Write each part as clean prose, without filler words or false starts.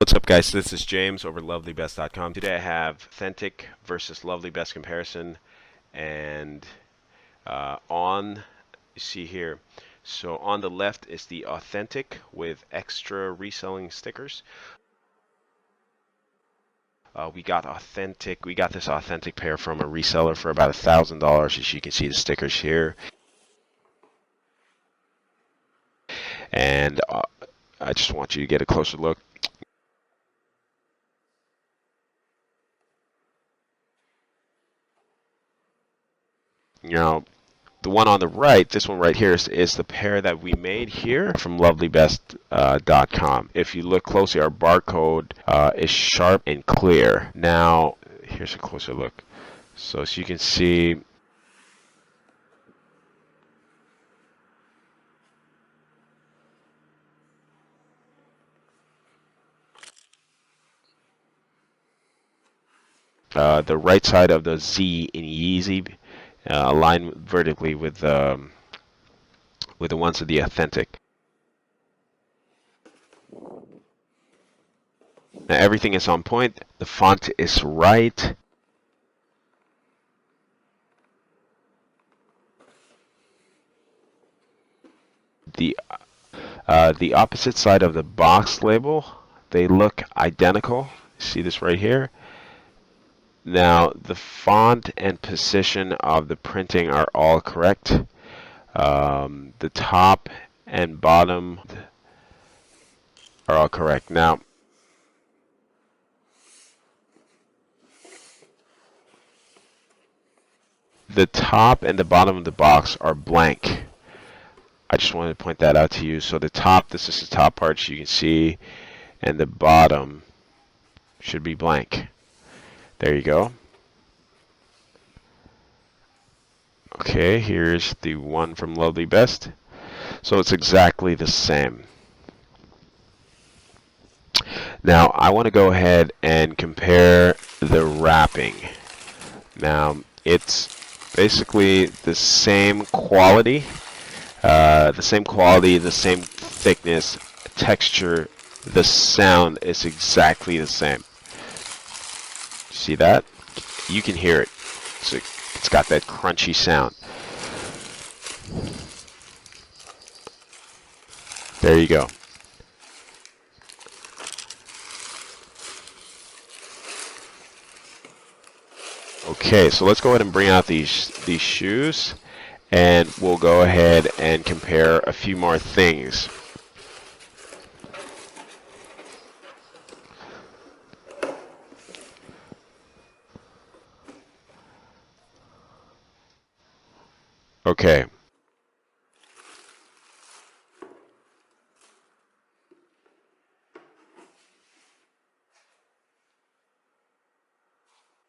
What's up, guys? This is James over lovelybest.com. Today I have authentic versus lovely best comparison, and you see here, so on the left is the authentic with extra reselling stickers. We got this authentic pair from a reseller for about $1,000, as you can see the stickers here. And I just want you to get a closer look. Now, the one on the right, this one right here, is the pair that we made here from lovelybest.com. If you look closely, our barcode is sharp and clear. Now, here's a closer look. So as you can see, the right side of the Z in Yeezy aligned vertically with the ones of the authentic. Now everything is on point. The font is right. The opposite side of the box label, they look identical. See this right here? Now, the font and position of the printing are all correct. The top and bottom are all correct. Now, the top and the bottom of the box are blank. I just wanted to point that out to you. So the top, this is the top part you can see, and the bottom should be blank. There you go. Okay, here's the one from Lovely Best. So it's exactly the same. Now I want to go ahead and compare the wrapping. Now it's basically the same quality, the same thickness, texture. The sound is exactly the same. See that? You can hear it. It's got that crunchy sound. There you go. Okay, so let's go ahead and bring out these shoes, and we'll go ahead and compare a few more things. Okay.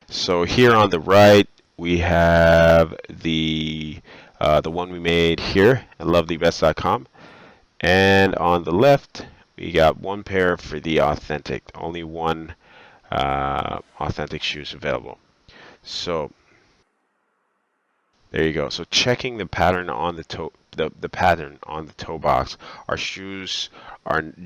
So here on the right, we have the one we made here at lovelybest.com, and on the left, we got one pair for the authentic. Only one authentic shoes available. So there you go. So checking the pattern on the toe, the pattern on the toe box, our shoes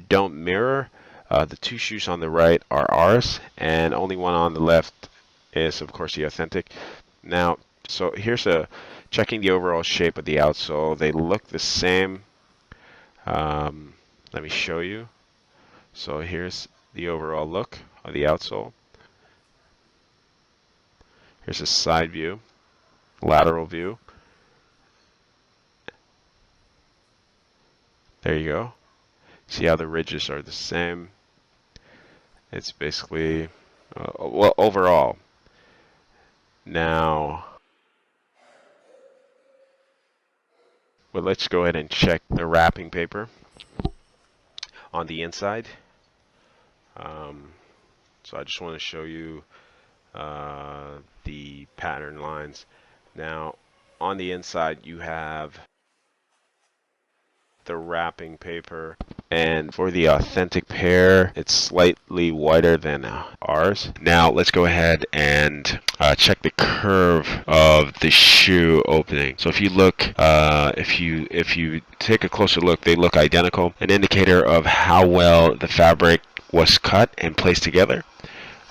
don't mirror. The two shoes on the right are ours, and only one on the left is, of course, the authentic. Now, so here's checking the overall shape of the outsole. They look the same. Let me show you. So here's the overall look of the outsole. Here's a side view. Lateral view. There you go. See how the ridges are the same. It's basically, well, overall. Now, well, let's go ahead and check the wrapping paper on the inside. So I just want to show you the pattern lines. Now, on the inside, you have the wrapping paper, and for the authentic pair, it's slightly wider than ours. Now, let's go ahead and check the curve of the shoe opening. So if you look, if you take a closer look, they look identical. An indicator of how well the fabric was cut and placed together.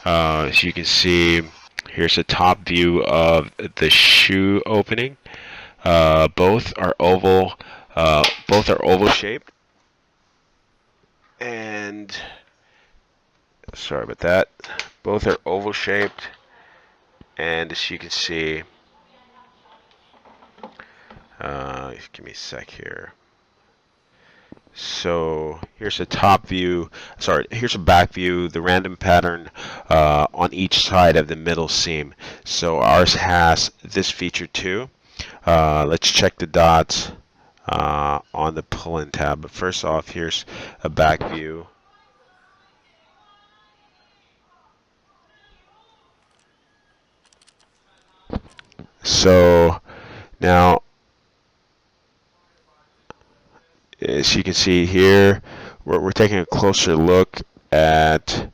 As you can see, here's a top view of the shoe opening. Both are oval. Both are oval shaped. And sorry about that. Both are oval shaped. And as you can see, give me a sec here. So here's a top view, sorry, here's a back view, the random pattern on each side of the middle seam. So ours has this feature too. Let's check the dots on the pull-in tab. But first off, here's a back view. So now, as you can see here, we're taking a closer look at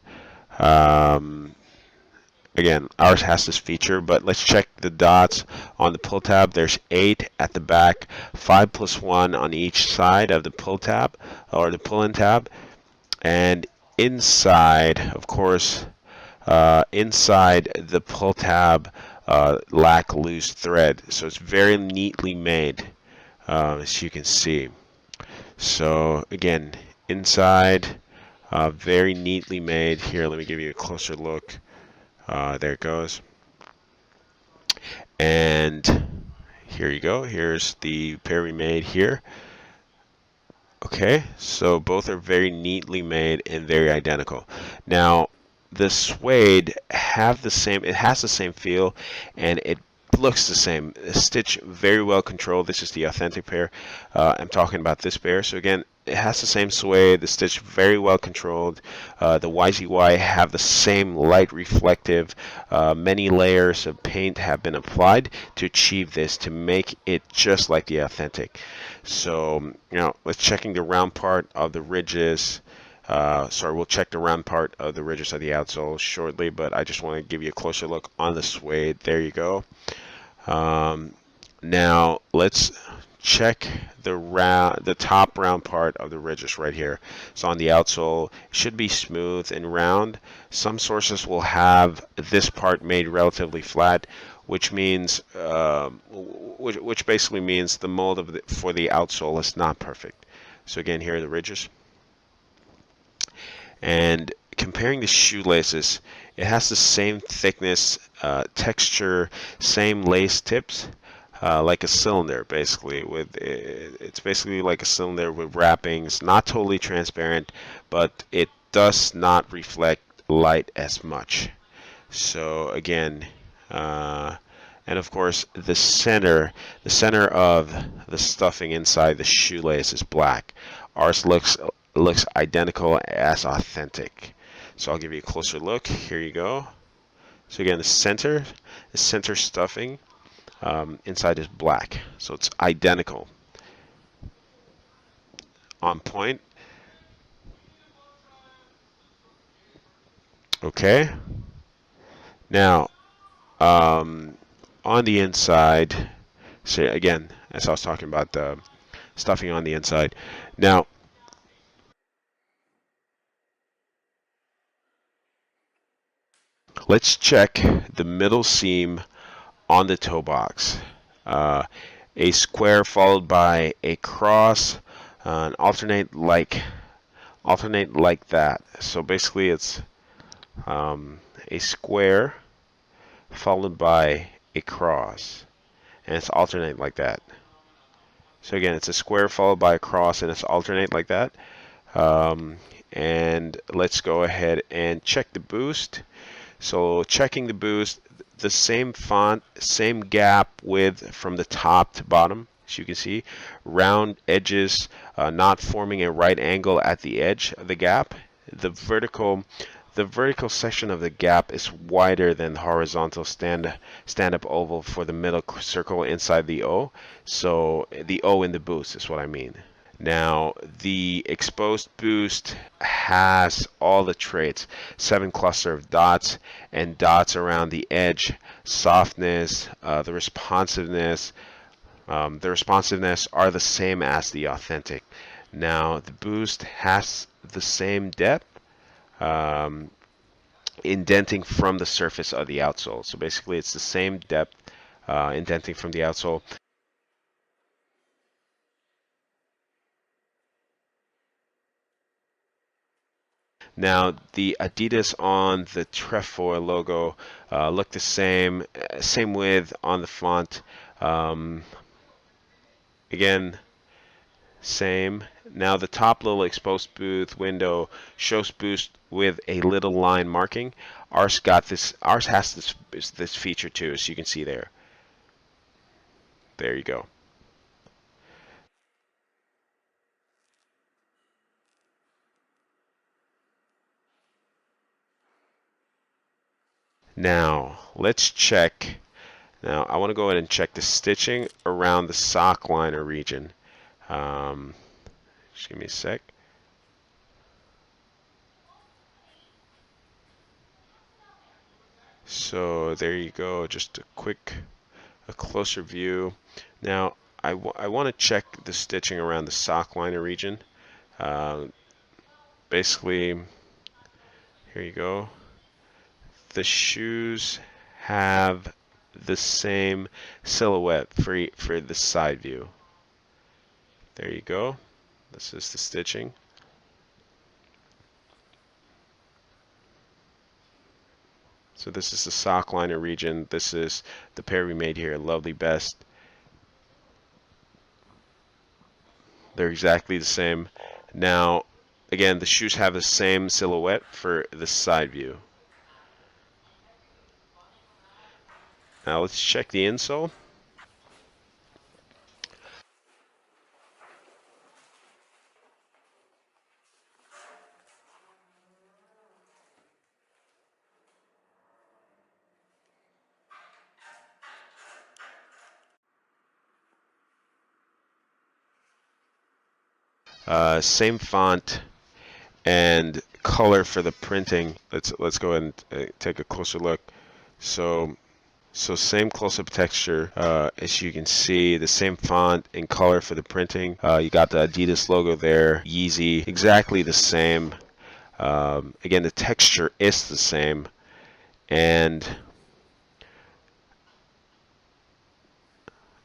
again, ours has this feature, but let's check the dots on the pull tab. There's 8 at the back, 5 plus 1 on each side of the pull tab, or the pull-in tab. And inside, of course, inside the pull tab lack loose thread. So it's very neatly made, as you can see. So again, inside, very neatly made. Here, let me give you a closer look. There it goes. And here you go. Here's the pair we made here. Okay, so both are very neatly made and very identical. Now, the suede have the same, it has the same feel, and it looks the same. The stitch very well controlled. This is the authentic pair. I'm talking about this pair. So again, it has the same suede. The stitch very well controlled. The YZY have the same light reflective. Many layers of paint have been applied to achieve this, to make it just like the authentic. So let's checking the round part of the ridges. Sorry, we'll check the round part of the ridges of the outsole shortly, but I just want to give you a closer look on the suede. There you go. Now let's check the top round part of the ridges right here. So on the outsole, it should be smooth and round. Some sources will have this part made relatively flat, which means which basically means the mold for the outsole is not perfect. So again, here are the ridges. And comparing the shoelaces, it has the same thickness, texture, same lace tips, like a cylinder basically. It's basically like a cylinder with wrappings, not totally transparent, but it does not reflect light as much. So again, and of course the center of the stuffing inside the shoelace is black. Ours looks identical as authentic. So I'll give you a closer look. Here you go. So again, the center stuffing inside is black. So it's identical. On point. Okay. Now, on the inside, so again, as I was talking about the stuffing on the inside. Now, let's check the middle seam on the toe box. A square followed by a cross, and alternate like that. So basically, it's a square followed by a cross, and it's alternate like that. So again, it's a square followed by a cross, and it's alternate like that. And let's go ahead and check the boost. So checking the boost, the same font, same gap width from the top to bottom, as you can see. Round edges, not forming a right angle at the edge of the gap. The vertical section of the gap is wider than the horizontal stand-up oval for the middle circle inside the O. So the O in the boost is what I mean. Now, the exposed boost has all the traits, 7 cluster of dots and dots around the edge, softness, the responsiveness are the same as the authentic. Now, the boost has the same depth, um, indenting from the surface of the outsole. So basically it's the same depth, indenting from the outsole. Now the Adidas on the trefoil logo look the same, same width on the font. Again, same. Now the top little exposed booth window shows boost with a little line marking. Ours got this. Ours has this feature too, as you can see there. There you go. Now let's check. Now I want to go ahead and check the stitching around the sock liner region. Just give me a sec. So there you go. Just a closer view. Now I want to check the stitching around the sock liner region. Uh, Basically, here you go. The shoes have the same silhouette for the side view. There you go. This is the stitching. So this is the sock liner region. This is the pair we made here, Lovely Best. They're exactly the same. Now, again, the shoes have the same silhouette for the side view. Now let's check the insole. Same font and color for the printing. Let's go ahead and take a closer look. So same close-up texture, as you can see, the same font and color for the printing. You got the Adidas logo there, Yeezy, exactly the same. Again, the texture is the same, and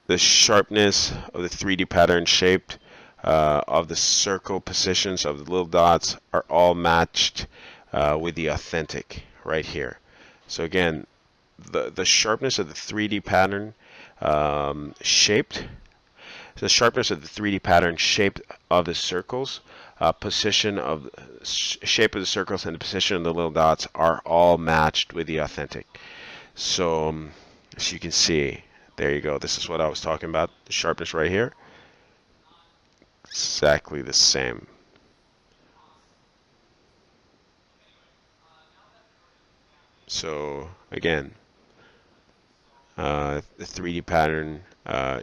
the sharpness of the 3D pattern shaped of the circle positions of the little dots are all matched with the authentic right here. So again, the sharpness of the 3D pattern shaped, the sharpness of the 3D pattern shaped of the circles, position of shape of the circles and the position of the little dots are all matched with the authentic. So as you can see, there you go. This is what I was talking about. The sharpness right here, exactly the same. So again, the 3D pattern,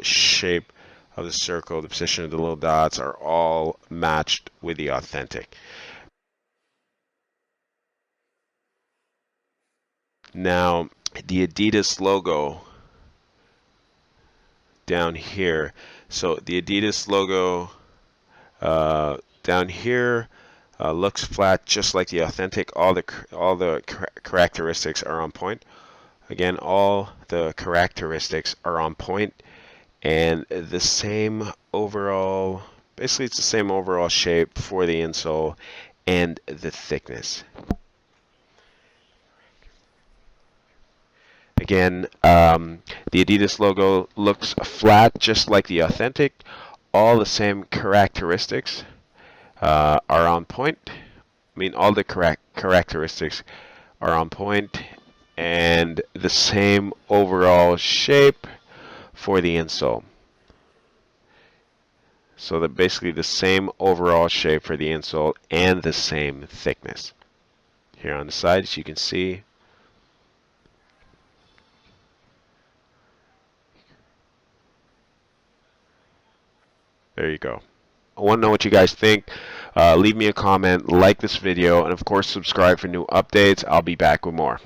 shape of the circle, the position of the little dots are all matched with the authentic. Now, the Adidas logo down here. So the Adidas logo down here looks flat, just like the authentic. All the characteristics are on point. Again, all the characteristics are on point, and the same overall. Basically, it's the same overall shape for the insole and the thickness. Again, the Adidas logo looks flat, just like the authentic. All the same characteristics are on point. I mean, all the characteristics are on point, and the same overall shape for the insole. So that basically the same overall shape for the insole and the same thickness. Here on the side, as you can see, there you go. I want to know what you guys think. Leave me a comment, like this video, and of course subscribe for new updates. I'll be back with more.